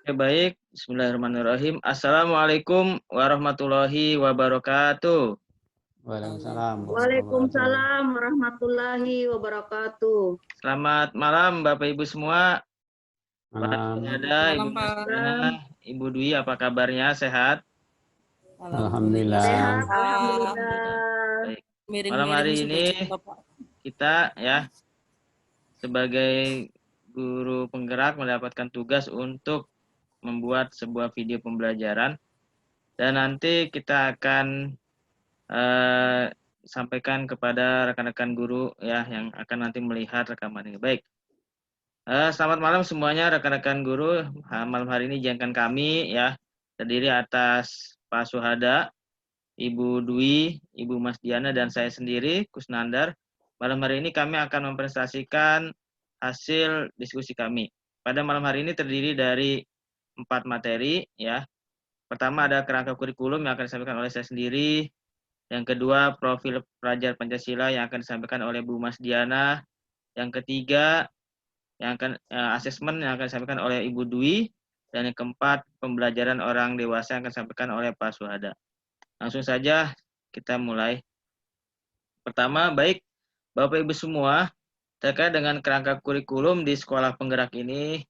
Oke, baik. Bismillahirrahmanirrahim. Assalamualaikum warahmatullahi wabarakatuh. Waalaikumsalam warahmatullahi wabarakatuh. Waalaikumsalam warahmatullahi wabarakatuh. Selamat malam Bapak Ibu semua. Para Malam. Syuhada, Ibu Mas Diana, Ibu Dwi, apa kabarnya? Sehat? Alhamdulillah. Sehat, Alhamdulillah. alhamdulillah. Baik. Malam hari ini kita ya sebagai guru penggerak mendapatkan tugas untuk membuat sebuah video pembelajaran dan nanti kita akan sampaikan kepada rekan-rekan guru ya yang akan nanti melihat rekaman ini. Baik. Selamat malam semuanya rekan-rekan guru. Malam hari ini jangan kami ya terdiri atas Pak Suhada, Ibu Dwi, Ibu Mas Diana dan saya sendiri Kusnandar. Malam hari ini kami akan mempresentasikan hasil diskusi kami. Pada malam hari ini terdiri dari 4 materi ya. Pertama ada kerangka kurikulum yang akan disampaikan oleh saya sendiri. Yang kedua, profil pelajar Pancasila yang akan disampaikan oleh Bu Mas Diana. Yang ketiga, yang akan asesmen yang akan disampaikan oleh Ibu Dwi. Dan yang keempat, pembelajaran orang dewasa yang akan disampaikan oleh Pak Suhada. Langsung saja kita mulai. Pertama, baik Bapak Ibu semua, terkait dengan kerangka kurikulum di sekolah penggerak ini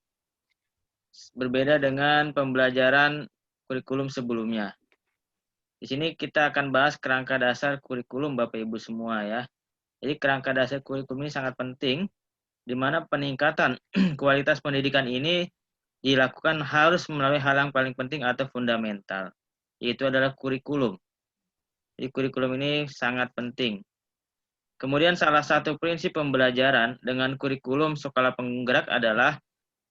berbeda dengan pembelajaran kurikulum sebelumnya. Di sini kita akan bahas kerangka dasar kurikulum Bapak Ibu semua ya. Jadi kerangka dasar kurikulum ini sangat penting, di mana peningkatan kualitas pendidikan ini dilakukan harus melalui hal yang paling penting atau fundamental, yaitu adalah kurikulum. Jadi kurikulum ini sangat penting. Kemudian salah satu prinsip pembelajaran dengan kurikulum sekolah penggerak adalah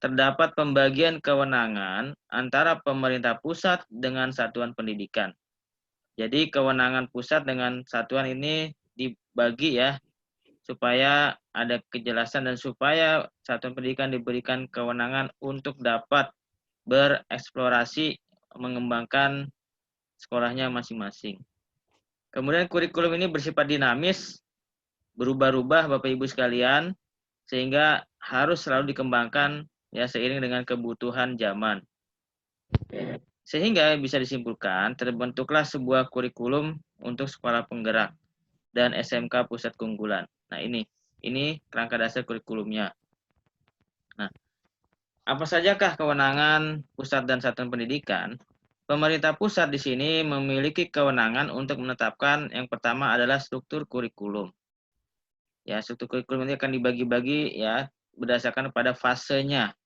terdapat pembagian kewenangan antara pemerintah pusat dengan satuan pendidikan. Jadi kewenangan pusat dengan satuan ini dibagi ya, supaya ada kejelasan dan supaya satuan pendidikan diberikan kewenangan untuk dapat bereksplorasi mengembangkan sekolahnya masing-masing. Kemudian kurikulum ini bersifat dinamis, berubah-ubah Bapak Ibu sekalian, sehingga harus selalu dikembangkan ya seiring dengan kebutuhan zaman. Sehingga bisa disimpulkan terbentuklah sebuah kurikulum untuk sekolah penggerak dan SMK pusat keunggulan. Nah, ini kerangka dasar kurikulumnya. Nah, apa sajakah kewenangan pusat dan satuan pendidikan? Pemerintah pusat di sini memiliki kewenangan untuk menetapkan yang pertama adalah struktur kurikulum. Ya, struktur kurikulum ini akan dibagi-bagi ya berdasarkan pada fasenya.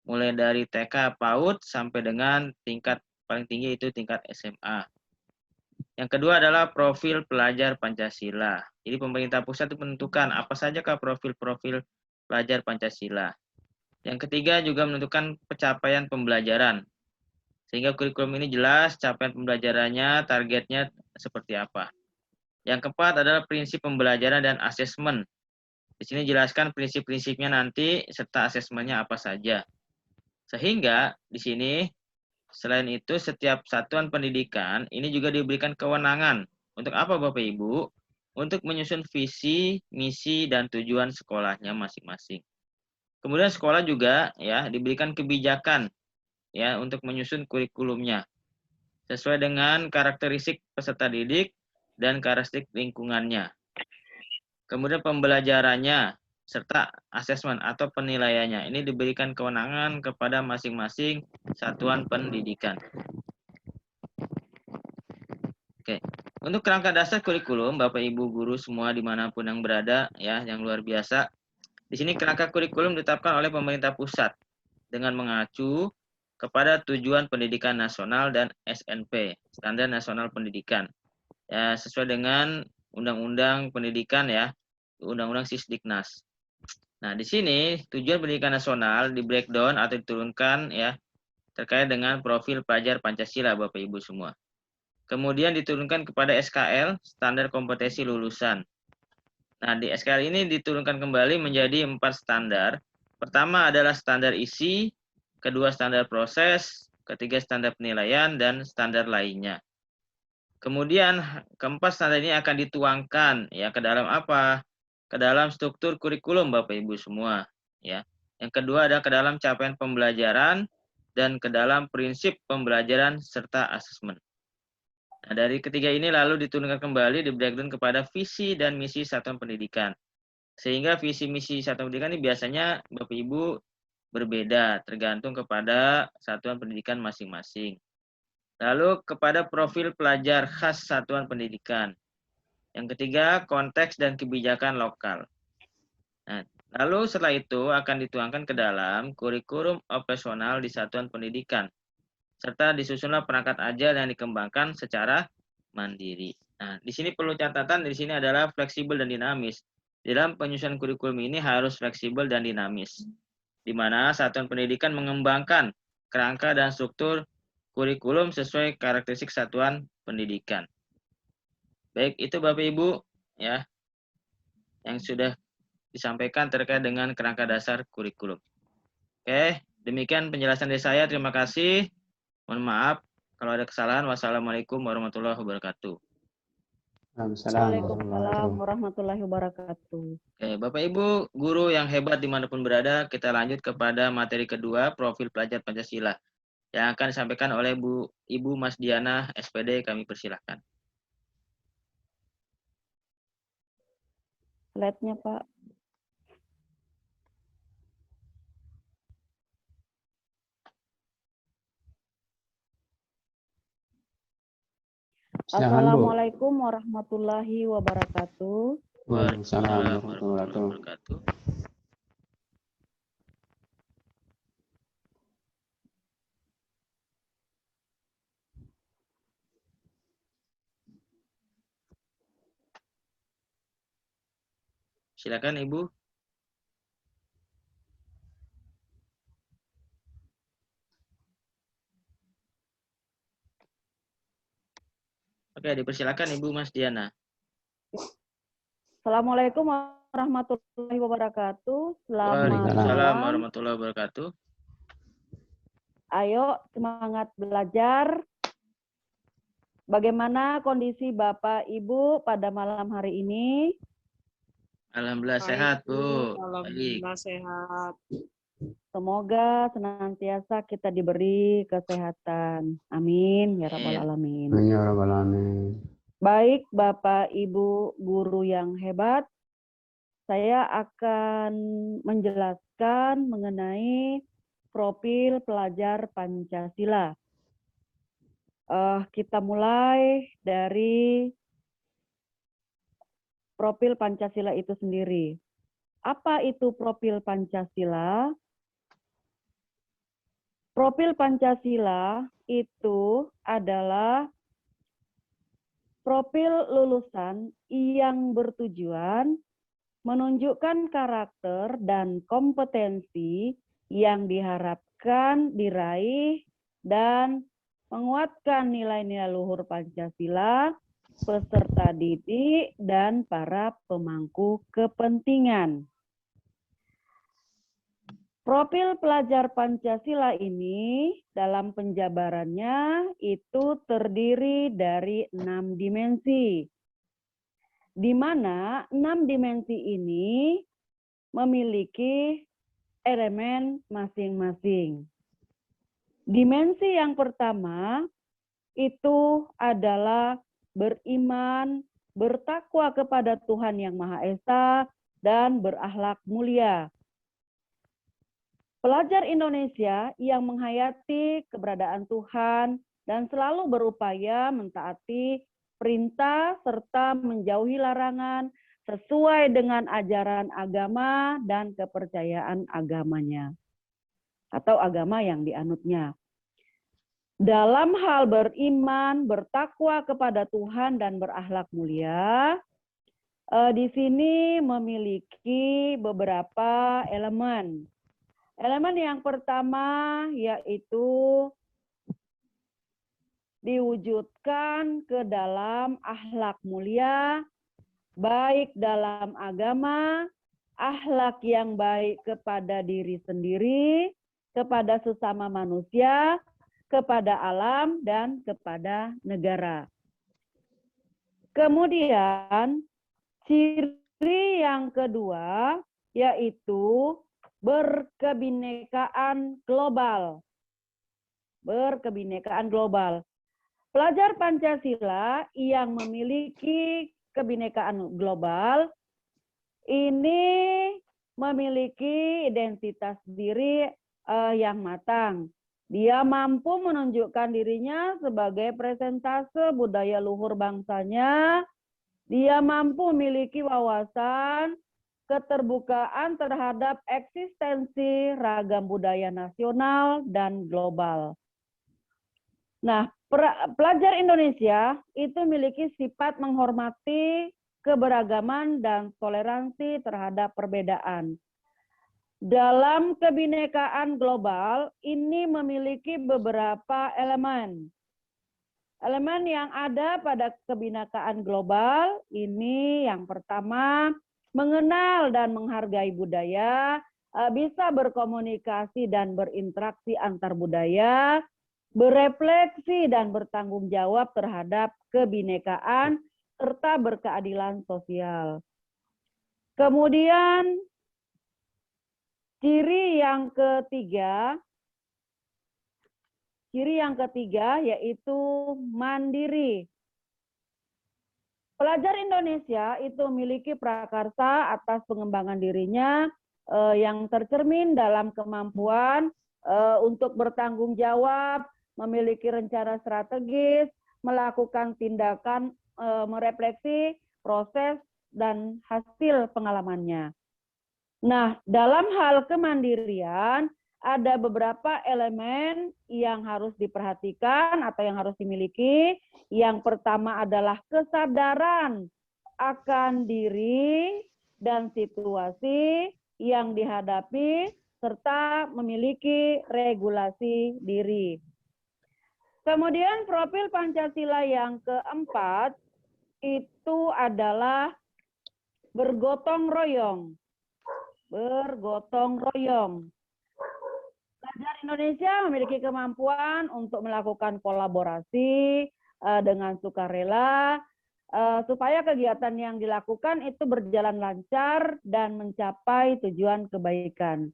Mulai dari TK PAUD sampai dengan tingkat paling tinggi itu tingkat SMA. Yang kedua adalah profil pelajar Pancasila. Jadi pemerintah pusat itu menentukan apa sajakah profil-profil pelajar Pancasila. Yang ketiga juga menentukan pencapaian pembelajaran. Sehingga kurikulum ini jelas capaian pembelajarannya, targetnya seperti apa. Yang keempat adalah prinsip pembelajaran dan asesmen. Di sini jelaskan prinsip-prinsipnya nanti serta asesmennya apa saja. Sehingga di sini selain itu setiap satuan pendidikan ini juga diberikan kewenangan untuk apa Bapak Ibu? Untuk menyusun visi, misi dan tujuan sekolahnya masing-masing. Kemudian sekolah juga ya diberikan kebijakan ya untuk menyusun kurikulumnya sesuai dengan karakteristik peserta didik dan karakteristik lingkungannya. Kemudian pembelajarannya serta asesmen atau penilaiannya. Ini diberikan kewenangan kepada masing-masing satuan pendidikan. Oke, untuk kerangka dasar kurikulum, Bapak Ibu guru semua dimanapun yang berada, ya, yang luar biasa. Di sini kerangka kurikulum ditetapkan oleh pemerintah pusat dengan mengacu kepada tujuan pendidikan nasional dan SNP, Standar Nasional Pendidikan. Ya, sesuai dengan Undang-Undang Pendidikan ya, Undang-Undang Sisdiknas. Nah, di sini tujuan pendidikan nasional di breakdown atau diturunkan ya terkait dengan profil pelajar Pancasila Bapak Ibu semua. Kemudian diturunkan kepada SKL, standar kompetensi lulusan. Nah, di SKL ini diturunkan kembali menjadi 4 standar. Pertama adalah standar isi, kedua standar proses, ketiga standar penilaian dan standar lainnya. Kemudian keempat standar ini akan dituangkan ya ke dalam apa? Ke dalam struktur kurikulum Bapak Ibu semua ya. Yang kedua adalah ke dalam capaian pembelajaran dan ke dalam prinsip pembelajaran serta asesmen. Nah, dari ketiga ini lalu diturunkan kembali di breakdown kepada visi dan misi satuan pendidikan. Sehingga visi misi satuan pendidikan ini biasanya Bapak Ibu berbeda tergantung kepada satuan pendidikan masing-masing. Lalu kepada profil pelajar khas satuan pendidikan. Yang ketiga, konteks dan kebijakan lokal. Nah, lalu setelah itu akan dituangkan ke dalam kurikulum operasional di satuan pendidikan. Serta disusunlah perangkat ajar yang dikembangkan secara mandiri. Nah, di sini perlu catatan, di sini adalah fleksibel dan dinamis. Di dalam penyusunan kurikulum ini harus fleksibel dan dinamis, di mana satuan pendidikan mengembangkan kerangka dan struktur kurikulum sesuai karakteristik satuan pendidikan. Baik, itu Bapak Ibu ya yang sudah disampaikan terkait dengan kerangka dasar kurikulum. Oke, demikian penjelasan dari saya. Terima kasih. Mohon maaf kalau ada kesalahan. Wassalamualaikum warahmatullahi wabarakatuh. Waalaikumsalam warahmatullahi wabarakatuh. Oke, Bapak Ibu guru yang hebat dimanapun berada, kita lanjut kepada materi kedua, profil pelajar Pancasila, yang akan disampaikan oleh Ibu Mas Diana, SPD, kami persilahkan. Slide-nya, Pak. Assalamualaikum warahmatullahi wabarakatuh. Waalaikumsalam warahmatullahi wabarakatuh. Silakan Ibu. Oke, dipersilakan Ibu Mas Diana. Assalamualaikum warahmatullahi wabarakatuh. Selamat Waalaikumsalam malam. warahmatullahi wabarakatuh. Ayo semangat belajar. Bagaimana kondisi Bapak Ibu pada malam hari ini? Alhamdulillah sehat, Bu. Alhamdulillah sehat. Semoga senantiasa kita diberi kesehatan. Amin ya rabbal alamin. Amin ya rabbal alamin. Baik Bapak Ibu guru yang hebat, saya akan menjelaskan mengenai profil pelajar Pancasila. Kita mulai dari profil Pancasila itu sendiri. Apa itu profil Pancasila? Profil Pancasila itu adalah profil lulusan yang bertujuan menunjukkan karakter dan kompetensi yang diharapkan diraih dan menguatkan nilai-nilai luhur Pancasila, peserta didik, dan para pemangku kepentingan. Profil pelajar Pancasila ini dalam penjabarannya itu terdiri dari 6 dimensi, di mana 6 dimensi ini memiliki elemen masing-masing. Dimensi yang pertama itu adalah beriman, bertakwa kepada Tuhan Yang Maha Esa, dan berakhlak mulia. Pelajar Indonesia yang menghayati keberadaan Tuhan dan selalu berupaya mentaati perintah serta menjauhi larangan sesuai dengan ajaran agama dan kepercayaan agamanya atau agama yang dianutnya. Dalam hal beriman, bertakwa kepada Tuhan dan berakhlak mulia, di sini memiliki beberapa elemen. Elemen yang pertama yaitu diwujudkan ke dalam akhlak mulia, baik dalam agama, akhlak yang baik kepada diri sendiri, kepada sesama manusia, kepada alam, dan kepada negara. Kemudian, ciri yang kedua yaitu berkebinekaan global. berkebinekaan global. Pelajar Pancasila yang memiliki kebinekaan global ini memiliki identitas diri yang matang. Dia mampu menunjukkan dirinya sebagai presentase budaya luhur bangsanya. Dia mampu memiliki wawasan, keterbukaan terhadap eksistensi ragam budaya nasional dan global. Nah, pelajar Indonesia itu memiliki sifat menghormati keberagaman dan toleransi terhadap perbedaan. Dalam kebinekaan global, ini memiliki beberapa elemen. Elemen yang ada pada kebinekaan global ini yang pertama, mengenal dan menghargai budaya, bisa berkomunikasi dan berinteraksi antar budaya, berefleksi dan bertanggung jawab terhadap kebinekaan, serta berkeadilan sosial. Kemudian, ciri yang ketiga yaitu mandiri. Pelajar Indonesia itu memiliki prakarsa atas pengembangan dirinya yang tercermin dalam kemampuan untuk bertanggung jawab, memiliki rencana strategis, melakukan tindakan, merefleksi proses dan hasil pengalamannya. Nah, dalam hal kemandirian, ada beberapa elemen yang harus diperhatikan atau yang harus dimiliki. Yang pertama adalah kesadaran akan diri dan situasi yang dihadapi, serta memiliki regulasi diri. Kemudian profil Pancasila yang keempat, itu adalah bergotong royong. Bergotong royong. Pelajar Indonesia memiliki kemampuan untuk melakukan kolaborasi dengan sukarela supaya kegiatan yang dilakukan itu berjalan lancar dan mencapai tujuan kebaikan.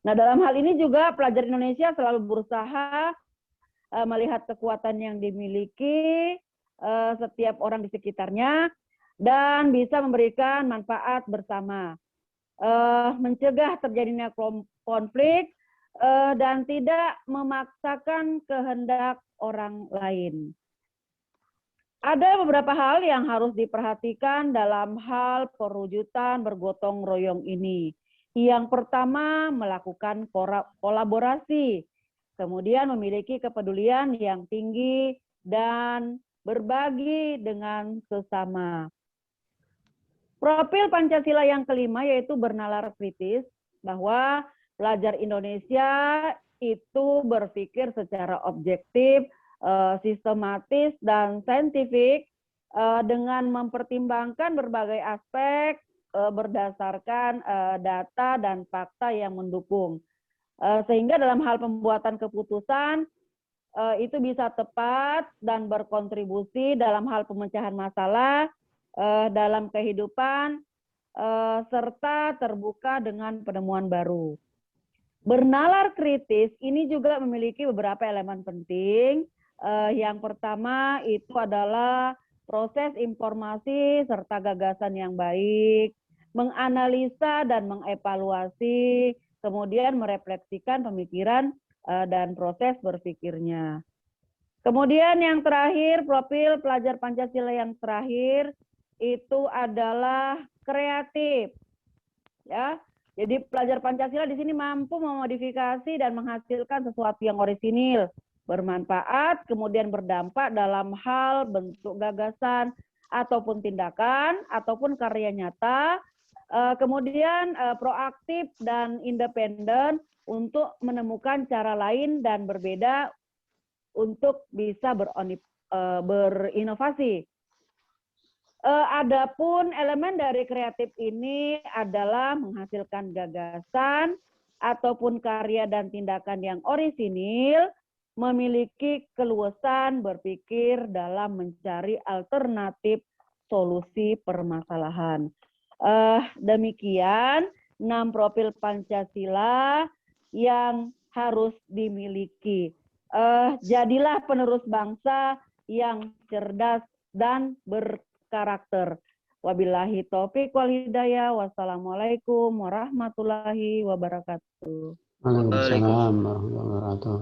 Nah, dalam hal ini juga pelajar Indonesia selalu berusaha melihat kekuatan yang dimiliki setiap orang di sekitarnya dan bisa memberikan manfaat bersama. Mencegah terjadinya konflik dan tidak memaksakan kehendak orang lain. Ada beberapa hal yang harus diperhatikan dalam hal perwujudan bergotong royong ini. Yang pertama, melakukan kolaborasi, kemudian memiliki kepedulian yang tinggi dan berbagi dengan sesama. Profil Pancasila yang kelima yaitu bernalar kritis, bahwa pelajar Indonesia itu berpikir secara objektif, sistematis, dan saintifik dengan mempertimbangkan berbagai aspek berdasarkan data dan fakta yang mendukung. Sehingga dalam hal pembuatan keputusan itu bisa tepat dan berkontribusi dalam hal pemecahan masalah dalam kehidupan, serta terbuka dengan penemuan baru. Bernalar kritis ini juga memiliki beberapa elemen penting. Yang pertama itu adalah proses informasi serta gagasan yang baik, menganalisa dan mengevaluasi, kemudian merefleksikan pemikiran dan proses berpikirnya. Kemudian yang terakhir, profil pelajar Pancasila yang terakhir itu adalah kreatif. Ya, jadi pelajar Pancasila di sini mampu memodifikasi dan menghasilkan sesuatu yang orisinil, bermanfaat, kemudian berdampak dalam hal bentuk gagasan ataupun tindakan ataupun karya nyata, kemudian proaktif dan independen untuk menemukan cara lain dan berbeda untuk bisa berinovasi. Adapun elemen dari kreatif ini adalah menghasilkan gagasan ataupun karya dan tindakan yang orisinil, memiliki keluasan berpikir dalam mencari alternatif solusi permasalahan. Demikian 6 profil Pancasila yang harus dimiliki. jadilah penerus bangsa yang cerdas dan berkarakter. Wabillahi taufik wal hidayah. Wassalamualaikum warahmatullahi wabarakatuh. Waalaikumsalam warahmatullahi wabarakatuh.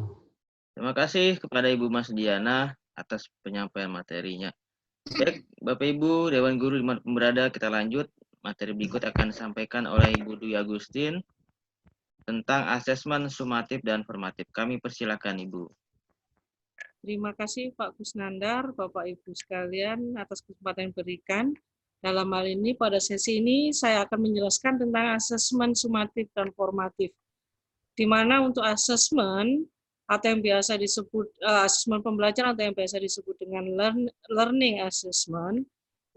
Terima kasih kepada Ibu Mas Diana atas penyampaian materinya. Baik, Bapak Ibu, Dewan Guru dimanapun berada, kita lanjut. Materi berikut akan disampaikan oleh Ibu Dwi Agustin tentang asesmen sumatif dan formatif. Kami persilakan Ibu. Terima kasih Pak Kusnandar, Bapak Ibu sekalian atas kesempatan yang diberikan. Dalam hal ini pada sesi ini saya akan menjelaskan tentang asesmen sumatif dan formatif. Di mana untuk asesmen atau yang biasa disebut asesmen pembelajaran atau yang biasa disebut dengan learning assessment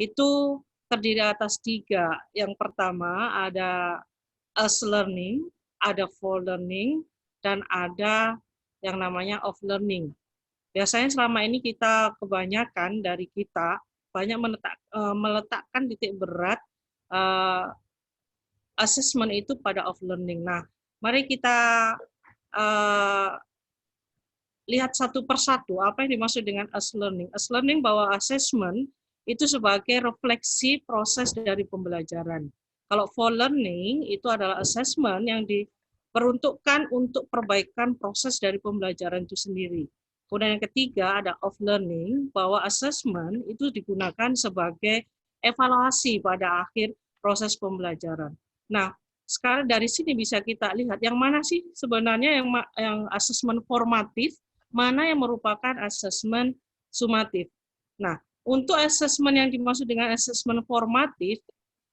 itu terdiri atas 3. Yang pertama ada as learning, ada for learning, dan ada yang namanya off learning. Biasanya selama ini kita kebanyakan dari kita banyak meletakkan titik berat assessment itu pada off learning. Nah, mari kita lihat satu persatu apa yang dimaksud dengan as learning. As learning bahwa assessment itu sebagai refleksi proses dari pembelajaran. Kalau for learning itu adalah assessment yang diperuntukkan untuk perbaikan proses dari pembelajaran itu sendiri. Kemudian yang ketiga ada off learning, bahwa assessment itu digunakan sebagai evaluasi pada akhir proses pembelajaran. Nah, sekarang dari sini bisa kita lihat yang mana sih sebenarnya yang assessment formatif, mana yang merupakan assessment sumatif. Nah, untuk assessment yang dimaksud dengan assessment formatif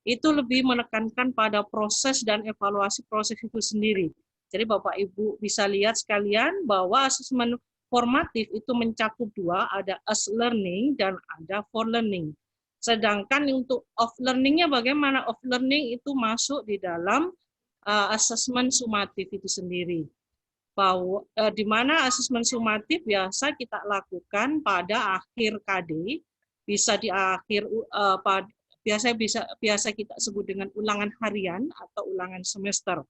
itu lebih menekankan pada proses dan evaluasi proses itu sendiri. Jadi Bapak Ibu bisa lihat sekalian bahwa assessment formatif itu mencakup 2, ada as learning dan ada for learning. Sedangkan untuk off learning-nya bagaimana? Off learning itu masuk di dalam asesmen sumatif itu sendiri. Bahwa di mana asesmen sumatif biasa kita lakukan pada akhir KD, bisa di akhir biasa kita sebut dengan ulangan harian atau ulangan semester.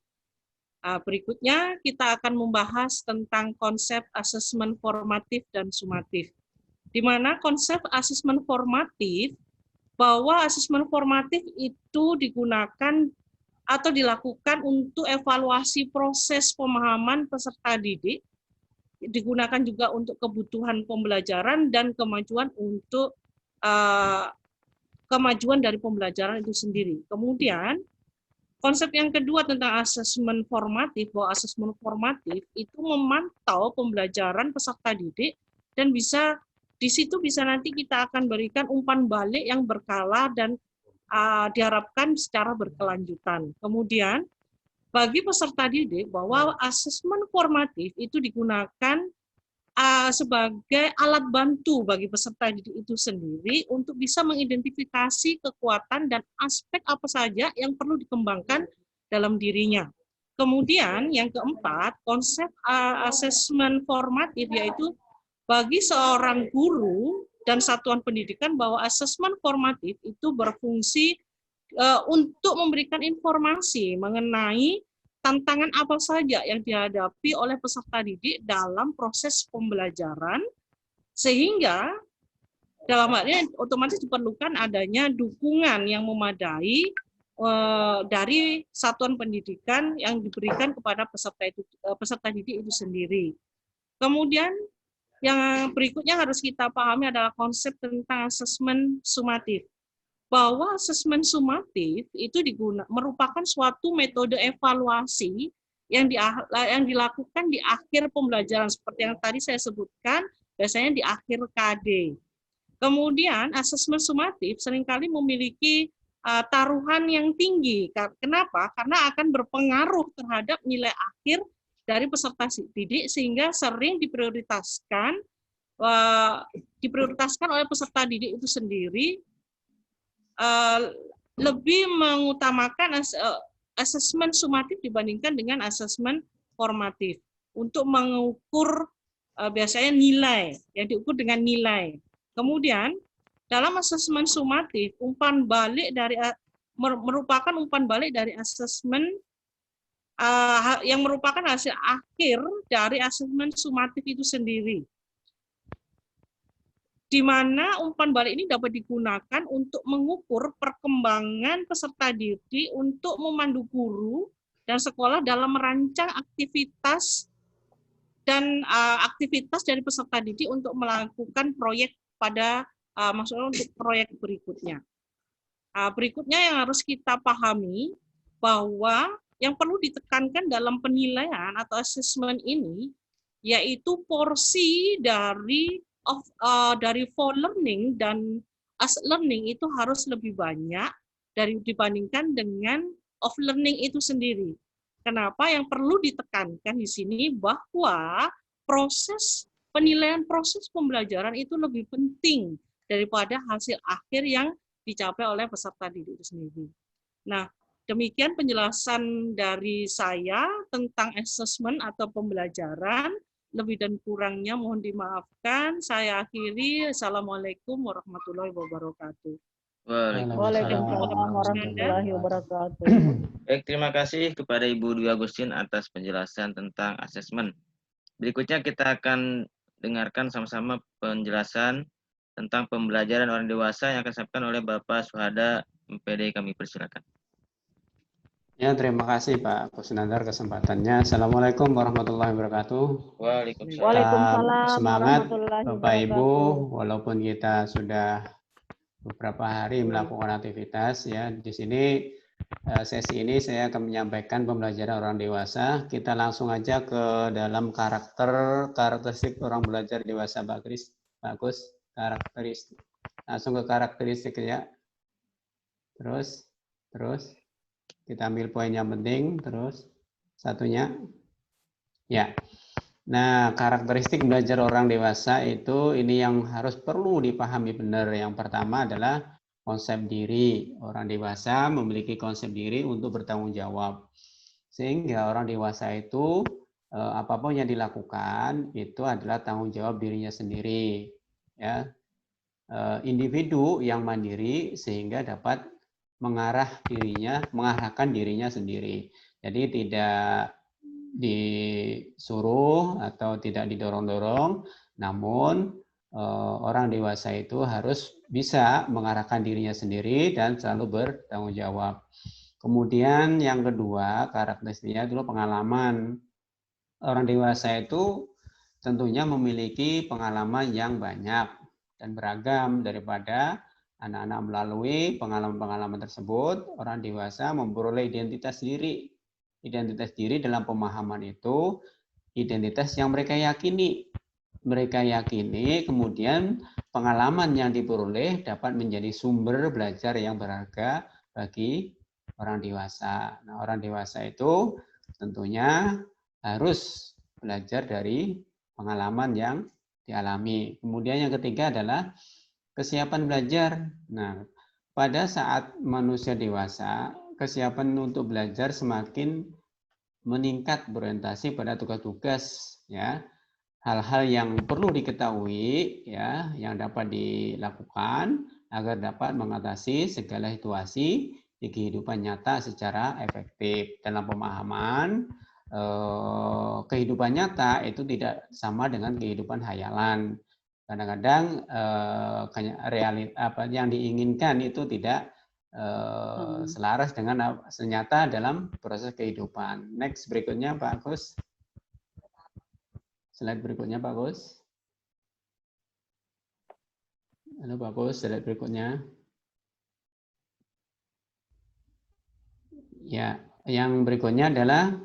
Berikutnya kita akan membahas tentang konsep asesmen formatif dan sumatif. Di mana konsep asesmen formatif, bahwa asesmen formatif itu digunakan atau dilakukan untuk evaluasi proses pemahaman peserta didik, digunakan juga untuk kebutuhan pembelajaran dan kemajuan untuk kemajuan dari pembelajaran itu sendiri. Kemudian konsep yang kedua tentang asesmen formatif, bahwa asesmen formatif itu memantau pembelajaran peserta didik dan bisa di situ bisa nanti kita akan berikan umpan balik yang berkala dan diharapkan secara berkelanjutan. Kemudian bagi peserta didik bahwa asesmen formatif itu digunakan sebagai alat bantu bagi peserta didik itu sendiri untuk bisa mengidentifikasi kekuatan dan aspek apa saja yang perlu dikembangkan dalam dirinya. Kemudian yang keempat, konsep asesmen formatif yaitu bagi seorang guru dan satuan pendidikan bahwa asesmen formatif itu berfungsi untuk memberikan informasi mengenai tantangan apa saja yang dihadapi oleh peserta didik dalam proses pembelajaran, sehingga dalam hal ini otomatis diperlukan adanya dukungan yang memadai dari satuan pendidikan yang diberikan kepada peserta didik itu sendiri. Kemudian yang berikutnya harus kita pahami adalah konsep tentang asesmen sumatif. Bahwa asesmen sumatif itu merupakan suatu metode evaluasi yang dilakukan di akhir pembelajaran seperti yang tadi saya sebutkan, biasanya di akhir KD. Kemudian asesmen sumatif seringkali memiliki taruhan yang tinggi. Kenapa? Karena akan berpengaruh terhadap nilai akhir dari peserta didik sehingga sering diprioritaskan oleh peserta didik itu sendiri, lebih mengutamakan asesmen sumatif dibandingkan dengan asesmen formatif untuk mengukur biasanya nilai, yang diukur dengan nilai. Kemudian dalam asesmen sumatif merupakan umpan balik dari asesmen yang merupakan hasil akhir dari asesmen sumatif itu sendiri. Di mana umpan balik ini dapat digunakan untuk mengukur perkembangan peserta didik untuk memandu guru dan sekolah dalam merancang aktivitas dan aktivitas dari peserta didik untuk melakukan proyek pada maksudnya untuk proyek berikutnya. Berikutnya yang harus kita pahami bahwa yang perlu ditekankan dalam penilaian atau asesmen ini yaitu porsi dari for learning dan as learning itu harus lebih banyak dibandingkan dengan off learning itu sendiri. Kenapa? Yang perlu ditekankan di sini bahwa penilaian proses pembelajaran itu lebih penting daripada hasil akhir yang dicapai oleh peserta didik itu sendiri. Nah, demikian penjelasan dari saya tentang assessment atau pembelajaran. Lebih dan kurangnya mohon dimaafkan. Saya akhiri. Assalamualaikum warahmatullahi wabarakatuh. Waalaikumsalam warahmatullahi wabarakatuh. Baik, terima kasih kepada Ibu Dwi Agustin atas penjelasan tentang asesmen. Berikutnya kita akan dengarkan sama-sama penjelasan tentang pembelajaran orang dewasa yang akan disampaikan oleh Bapak Suhada MPD. Kami persilakan. Ya, terima kasih Pak Kusnandar kesempatannya. Assalamualaikum warahmatullahi wabarakatuh. Waalaikumsalam Semangat warahmatullahi Bapak Ibu, wabarakatuh. walaupun kita sudah beberapa hari melakukan aktivitas ya. Di sini sesi ini saya akan menyampaikan pembelajaran orang dewasa. Kita langsung aja ke dalam karakteristik orang belajar dewasa, Pak Kris. Bagus, karakteristik. Langsung ke karakteristik ya. Terus kita ambil poin yang penting, terus satunya. Ya. Nah, karakteristik belajar orang dewasa itu ini yang harus perlu dipahami benar. Yang pertama adalah konsep diri. Orang dewasa memiliki konsep diri untuk bertanggung jawab. Sehingga orang dewasa itu apapun yang dilakukan itu adalah tanggung jawab dirinya sendiri. Ya. Individu yang mandiri sehingga dapat mengarahkan dirinya sendiri. Jadi tidak disuruh atau tidak didorong-dorong, namun orang dewasa itu harus bisa mengarahkan dirinya sendiri dan selalu bertanggung jawab. Kemudian yang kedua, karakteristiknya dulu pengalaman. Orang dewasa itu tentunya memiliki pengalaman yang banyak dan beragam daripada anak-anak. Melalui pengalaman-pengalaman tersebut, orang dewasa memperoleh identitas diri. Identitas diri dalam pemahaman itu identitas yang mereka yakini. Mereka yakini kemudian pengalaman yang diperoleh dapat menjadi sumber belajar yang berharga bagi orang dewasa. Nah, orang dewasa itu tentunya harus belajar dari pengalaman yang dialami. Kemudian yang ketiga adalah kesiapan belajar. Nah, pada saat manusia dewasa, kesiapan untuk belajar semakin meningkat berorientasi pada tugas-tugas ya. Hal-hal yang perlu diketahui ya, yang dapat dilakukan agar dapat mengatasi segala situasi di kehidupan nyata secara efektif. Dalam pemahaman kehidupan nyata itu tidak sama dengan kehidupan hayalan. Kadang-kadang yang diinginkan itu tidak selaras dengan senyata dalam proses kehidupan. Next, berikutnya Pak Agus. Slide berikutnya Pak Agus. Halo Pak Agus, slide berikutnya. Ya, yang berikutnya adalah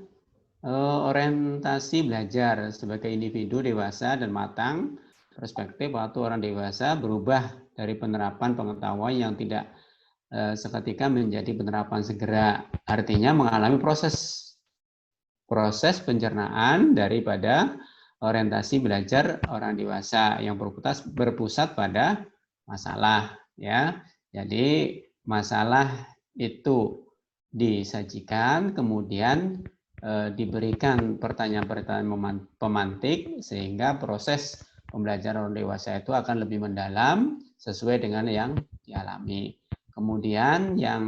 orientasi belajar sebagai individu dewasa dan matang. Perspektif waktu orang dewasa berubah dari penerapan pengetahuan yang tidak seketika menjadi penerapan segera. Artinya mengalami proses pencernaan daripada orientasi belajar orang dewasa yang berpusat pada masalah ya. Jadi masalah itu disajikan, kemudian diberikan pertanyaan-pertanyaan pemantik sehingga proses pembelajaran orang dewasa itu akan lebih mendalam sesuai dengan yang dialami. Kemudian yang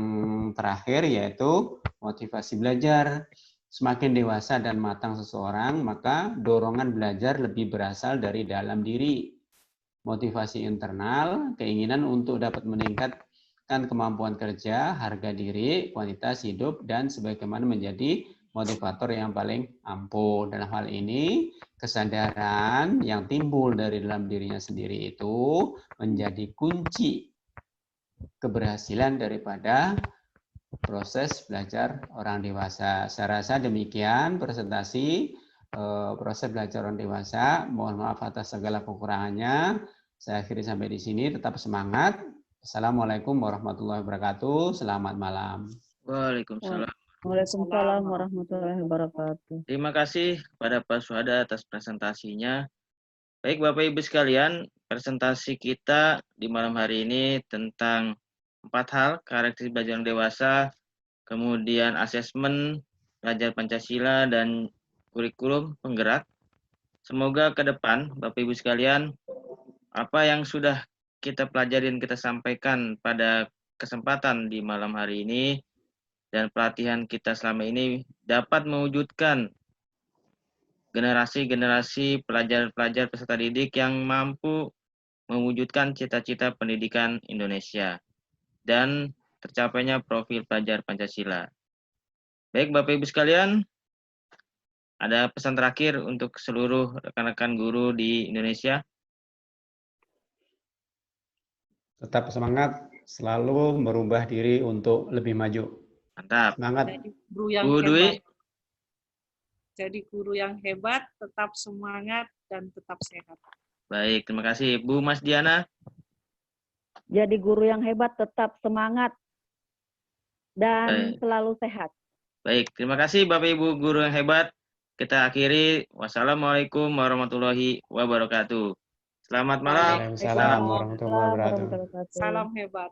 terakhir yaitu motivasi belajar. semakin dewasa dan matang seseorang, maka dorongan belajar lebih berasal dari dalam diri. Motivasi internal, keinginan untuk dapat meningkatkan kemampuan kerja, harga diri, kualitas hidup, dan sebagaimana menjadi motivator yang paling ampuh. Dalam hal ini, kesadaran yang timbul dari dalam dirinya sendiri itu menjadi kunci keberhasilan daripada proses belajar orang dewasa. Saya rasa demikian presentasi proses belajar orang dewasa. Mohon maaf atas segala kekurangannya. Saya akhiri sampai di sini. Tetap semangat. Assalamualaikum warahmatullahi wabarakatuh. Selamat malam. Waalaikumsalam. Waalaikumsalam warahmatullahi wabarakatuh. Terima kasih kepada Pak Suhada atas presentasinya. Baik Bapak Ibu sekalian, presentasi kita di malam hari ini tentang 4 hal, karakteristik belajar orang dewasa, kemudian asesmen belajar Pancasila, dan kurikulum penggerak. Semoga ke depan Bapak Ibu sekalian, apa yang sudah kita pelajari dan kita sampaikan pada kesempatan di malam hari ini dan pelatihan kita selama ini dapat mewujudkan generasi-generasi pelajar-pelajar peserta didik yang mampu mewujudkan cita-cita pendidikan Indonesia dan tercapainya profil pelajar Pancasila. Baik Bapak Ibu sekalian, ada pesan terakhir untuk seluruh rekan-rekan guru di Indonesia. Tetap semangat, selalu merubah diri untuk lebih maju. Mantap. Semangat. Jadi guru yang Bu Dwi. hebat. Jadi guru yang hebat, tetap semangat dan tetap sehat. Baik, terima kasih. Bu Mas Diana. Jadi guru yang hebat, tetap semangat dan selalu sehat. Baik, terima kasih Bapak Ibu guru yang hebat. Kita akhiri. Wassalamualaikum warahmatullahi wabarakatuh. Selamat malam. Waalaikumsalam warahmatullahi wabarakatuh. Salam hebat.